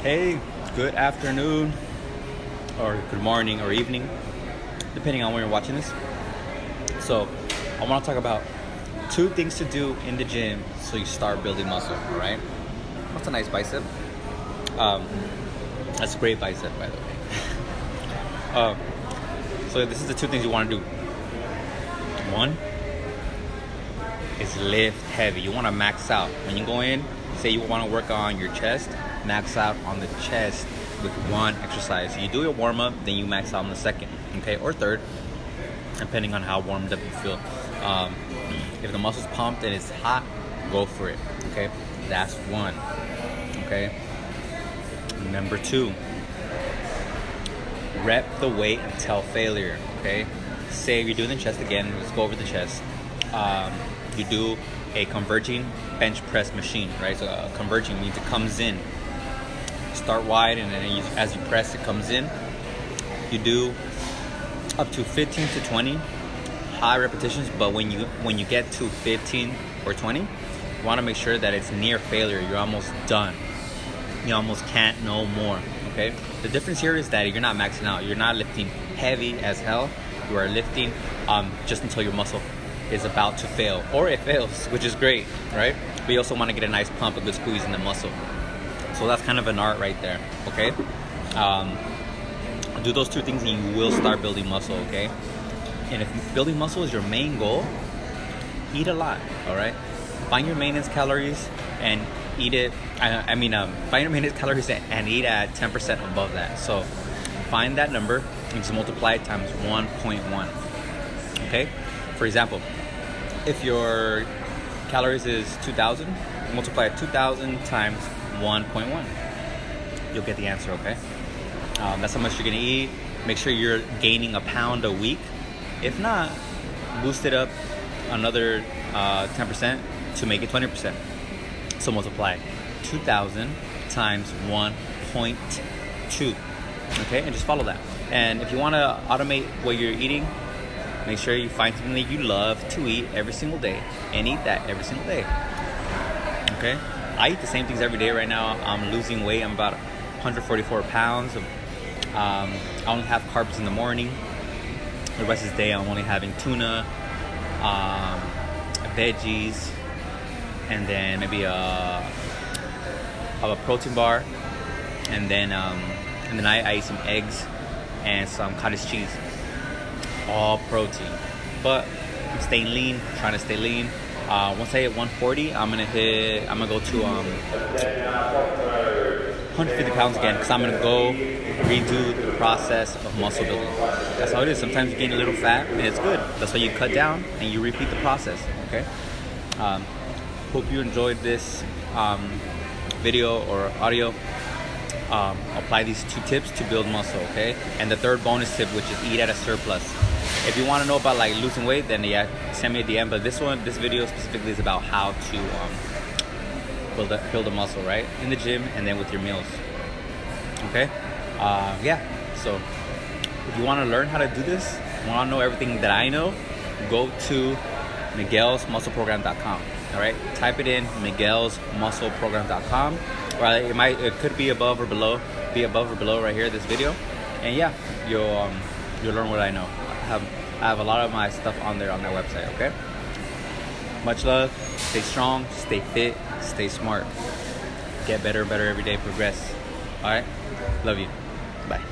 Hey, good afternoon, or good morning, or evening, depending on when you're watching this. So, I want to talk about 2 things to do in the gym so you start building muscle, alright? That's a nice bicep. That's a great bicep, by the way. So, this is the 2 things you want to do. 1 is lift heavy. You want to max out. When you go in, say you want to work on your chest, max out on the chest with 1 exercise. So you do your warm up, then you max out on the second, okay, or third, depending on how warmed up you feel. If the muscle's pumped and it's hot, go for it, okay? That's 1, okay? Number 2, rep the weight until failure, okay? Say you're doing the chest again, let's go over the chest. You do a converging bench press machine, right? So converging means it comes in. Start wide, and then as you press, it comes in. You do up to 15 to 20 high repetitions, but when you get to 15 or 20, you want to make sure that it's near failure. You're almost done. You almost can't no more, okay? The difference here is that you're not maxing out. You're not lifting heavy as hell. You are lifting just until your muscle is about to fail, or it fails, which is great, right? But you also want to get a nice pump, a good squeeze in the muscle. So that's kind of an art right there, okay? Do those 2 things and you will start building muscle, okay? And if building muscle is your main goal, eat a lot, all right? Find your maintenance calories and eat it. Find your maintenance calories and eat at 10% above that. So find that number and just multiply it times 1.1, okay? For example, if your calories is 2,000, multiply 2,000 times 1.1. You'll get the answer, okay? That's how much you're gonna eat. Make sure you're gaining a pound a week. If not, boost it up another 10% to make it 20%. So multiply 2,000 times 1.2, okay? And just follow that. And if you wanna automate what you're eating, make sure you find something that you love to eat every single day and eat that every single day, okay? I eat the same things every day right now. I'm losing weight. I'm about 144 pounds. I only have carbs in the morning. The rest of the day, I'm only having tuna, veggies, and then maybe a protein bar, and then in the night I eat some eggs and some cottage cheese. All protein, but I'm staying lean. Trying to stay lean. Once I hit 140, I'm gonna go to 150 pounds again, because I'm gonna go redo the process of muscle building. That's how it is. Sometimes you gain a little fat and it's good. That's why you cut down and you repeat the process, okay? Hope you enjoyed this video or audio. Apply these 2 tips to build muscle, okay? And the third bonus tip, which is eat at a surplus. If you want to know about like losing weight, then yeah, send me a DM. But this video specifically is about how to build a muscle, right? In the gym and then with your meals. Okay? Yeah. So if you want to learn how to do this, want to know everything that I know, go to miguelsmuscleprogram.com. All right? Type it in, miguelsmuscleprogram.com. Or it could be above or below right here, this video. And yeah, you'll learn what I know. I have a lot of my stuff on there on that website, okay? Much love. Stay strong, stay fit, stay smart. Get better and better every day, progress. All right? Love you. Bye.